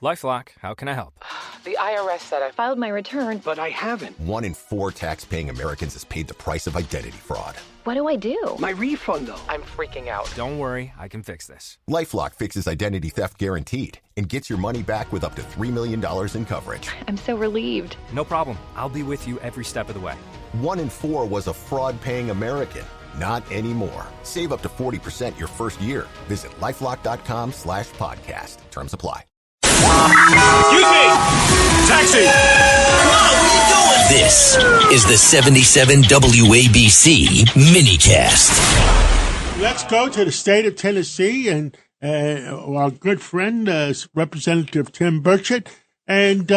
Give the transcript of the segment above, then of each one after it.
LifeLock, how can I help? The IRS said I filed my return, but I haven't. 1 in 4 tax-paying Americans has paid the price of identity fraud. What do I do? My refund, though. I'm freaking out. Don't worry, I can fix this. LifeLock fixes identity theft guaranteed and gets your money back with up to $3 million in coverage. I'm so relieved. No problem. I'll be with you every step of the way. 1 in 4 was a fraud-paying American. Not anymore. Save up to 40% your first year. Visit LifeLock.com/podcast. Terms apply. Excuse me! Taxi! Come on, what are you doing? This is the 77 WABC minicast. Let's go to the state of Tennessee and our good friend, Representative Tim Burchett. And,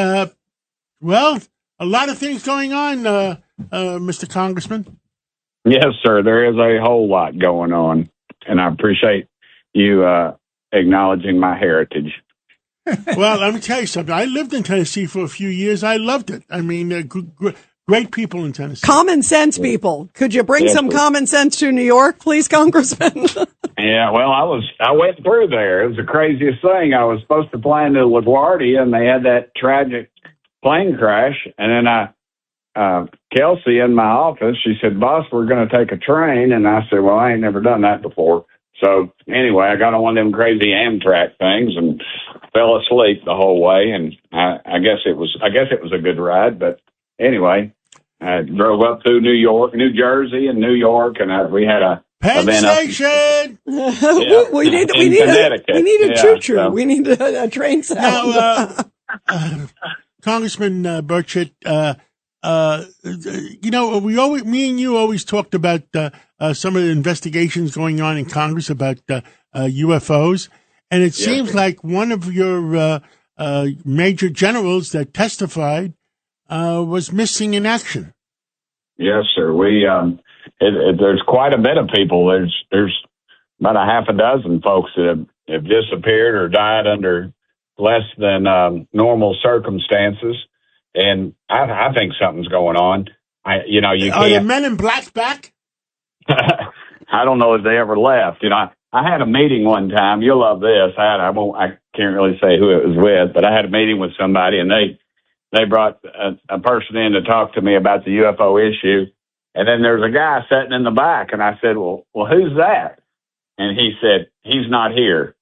well, a lot of things going on, Mr. Congressman. Yes, sir. There is a whole lot going on, and I appreciate you acknowledging my heritage. Well, let me tell you something. I lived in Tennessee for a few years. I loved it. I mean, great people in Tennessee. Common sense people. Could you bring some common sense to New York, please, Congressman? Yeah, well, I went through there. It was the craziest thing. I was supposed to fly into LaGuardia, and they had that tragic plane crash, and then Kelsey in my office, she said, "Boss, we're going to take a train." And I said, "Well, I ain't never done that before." So anyway, I got on one of them crazy Amtrak things and fell asleep the whole way. And I guess it was a good ride. But anyway, I drove up through New Jersey and New York, and we had a Penn Station. We need a choo-choo. So. We need a train sound. Now, Congressman Burchett, me and you always talked about some of the investigations going on in Congress about UFOs, and it seems like one of your major generals that testified was missing in action. Yes, sir. We there's quite a bit of people. There's about a half a dozen folks that have disappeared or died under less than normal circumstances. And I think something's going on. Are the Men in Black back? I don't know if they ever left. I had a meeting one time. You'll love this. I can't really say who it was with, but I had a meeting with somebody, and they brought a person in to talk to me about the UFO issue. And then there's a guy sitting in the back, and I said, well, who's that? And he said, he's not here.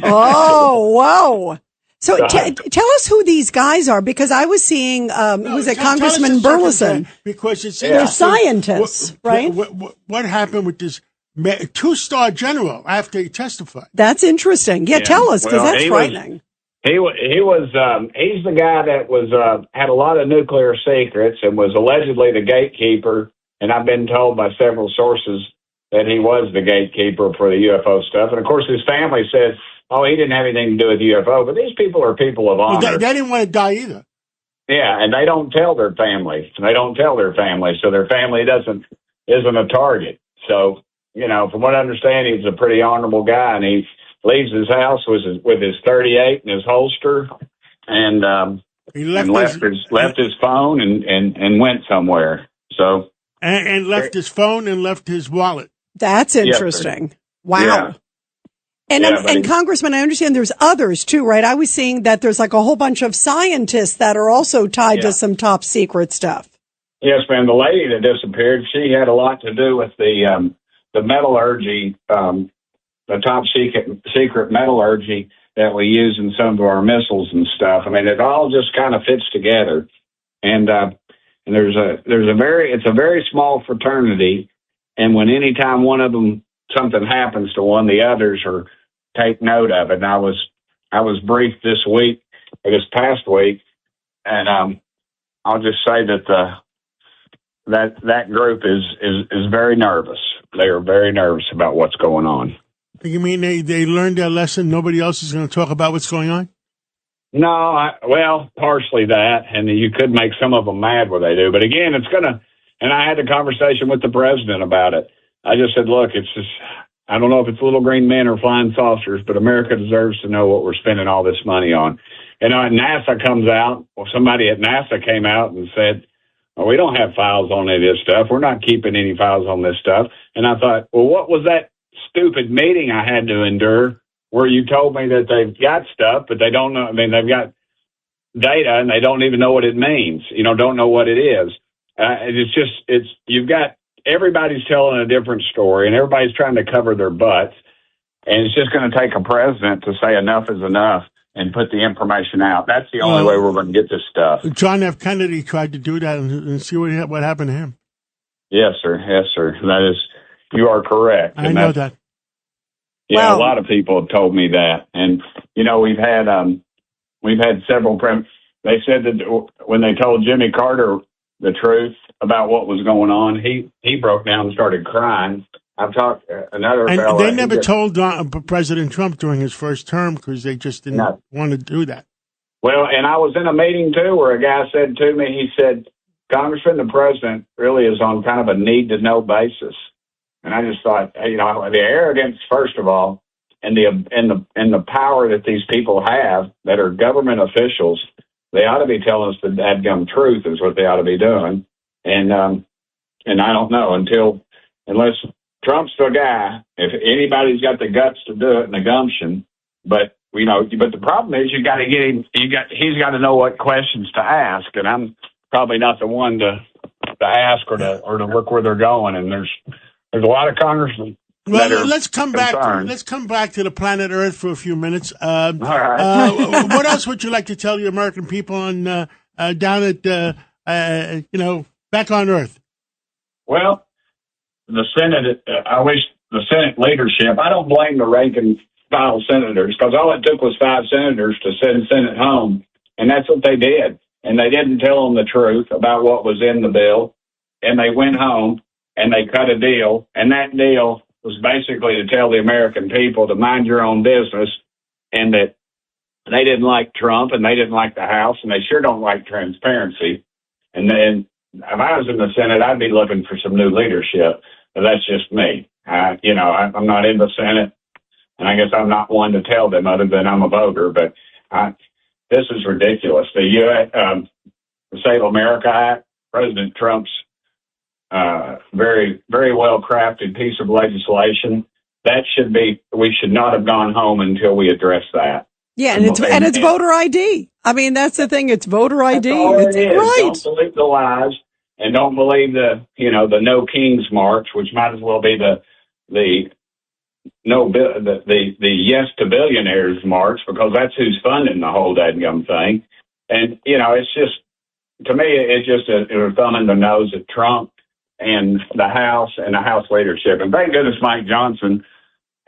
Oh, wow. So tell us who these guys are, because I was seeing, Congressman Burleson. Because they're scientists, right? What happened with this 2-star general after he testified? That's interesting. Yeah, tell us, because that's frightening. He's the guy that had a lot of nuclear secrets and was allegedly the gatekeeper. And I've been told by several sources that he was the gatekeeper for the UFO stuff. And of course, his family says, "Oh, he didn't have anything to do with UFO," but these people are people of honor. Well, they didn't want to die either. Yeah, and they don't tell their family. So their family isn't a target. So, from what I understand, he's a pretty honorable guy, and he leaves his house with his 38 in his holster, and he left his phone and went somewhere. So and left his phone and left his wallet. That's interesting. Yes, wow. Yeah. And Congressman, I understand there's others too, right? I was seeing that there's like a whole bunch of scientists that are also tied to some top secret stuff. Yes, ma'am. The lady that disappeared, she had a lot to do with the metallurgy, the top secret metallurgy that we use in some of our missiles and stuff. I mean, it all just kind of fits together. And it's a very small fraternity. And anytime one of them, something happens to one, the others take note of it. And I was briefed this past week, and I'll just say that group is very nervous. They are very nervous about what's going on. You mean they learned their lesson? Nobody else is going to talk about what's going on? No, partially that, and you could make some of them mad where they do. But again, and I had a conversation with the president about it. I just said, look, it's just, I don't know if it's little green men or flying saucers, but America deserves to know what we're spending all this money on. And NASA comes out, somebody at NASA came out and said, well, we don't have files on any of this stuff. We're not keeping any files on this stuff. And I thought, well, what was that stupid meeting I had to endure where you told me that they've got stuff, but they don't know. I mean, they've got data and they don't even know what it means. Don't know what it is. Everybody's telling a different story and everybody's trying to cover their butts. And it's just going to take a president to say enough is enough and put the information out. That's the only way we're going to get this stuff. John F. Kennedy tried to do that and see what happened to him. Yes, sir. Yes, sir. You are correct. I know that. Yeah, a lot of people have told me that. And, we've had several, they said that when they told Jimmy Carter the truth about what was going on, he broke down and started crying. I've talked another fellow. And they never told President Trump during his first term because they just didn't want to do that. Well, and I was in a meeting, too, where a guy said to me, he said, Congressman, the president really is on kind of a need-to-know basis. And I just thought, the arrogance, first of all, and the power that these people have that are government officials, they ought to be telling us the dadgum truth is what they ought to be doing. And I don't know unless Trump's the guy, if anybody's got the guts to do it and the gumption, but the problem is you got to get him. He's got to know what questions to ask, and I'm probably not the one to ask or to look where they're going. And there's a lot of congressmen. Well, let's come back to the planet Earth for a few minutes. All right. What else would you like to tell the American people on down at back on Earth? Well, the Senate. I wish the Senate leadership. I don't blame the rank and file senators because all it took was 5 senators to send Senate home, and that's what they did. And they didn't tell them the truth about what was in the bill, and they went home and they cut a deal, and that deal was basically to tell the American people to mind your own business and that they didn't like Trump and they didn't like the House and they sure don't like transparency. And then if I was in the Senate, I'd be looking for some new leadership. But that's just me. I'm not in the Senate, and I guess I'm not one to tell them other than I'm a voter. But this is ridiculous. The Save America Act, President Trump's very, very well crafted piece of legislation. We should not have gone home until we address that. Yeah, and it's voter ID. I mean, that's the thing. It's voter ID. It's right. Don't believe the lies, and don't believe the No Kings March, which might as well be the Yes to Billionaires March, because that's who's funding the whole dadgum thing. And it's just, to me, it's just a thumb in the nose at Trump and the House and the House leadership. And thank goodness Mike Johnson,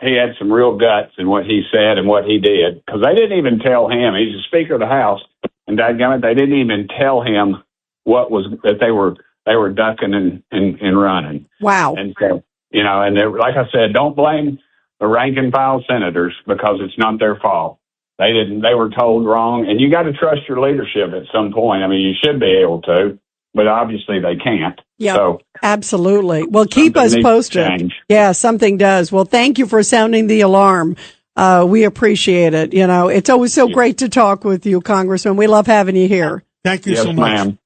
he had some real guts in what he said and what he did, because they didn't even tell him. He's the Speaker of the House, and dadgummit, they didn't even tell him that they were ducking and running. Wow. And so, and like I said, don't blame the rank and file senators because it's not their fault. They were told wrong, and you got to trust your leadership at some point. I mean, you should be able to, but obviously they can't. Yeah, so, absolutely. Well, keep us posted. Yeah, something does. Well, thank you for sounding the alarm. We appreciate it. It's always so great to talk with you, Congressman. We love having you here. Thank you so much. Ma'am.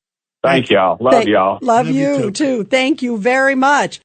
Thank y'all. Love y'all. Love you too. Thank you very much.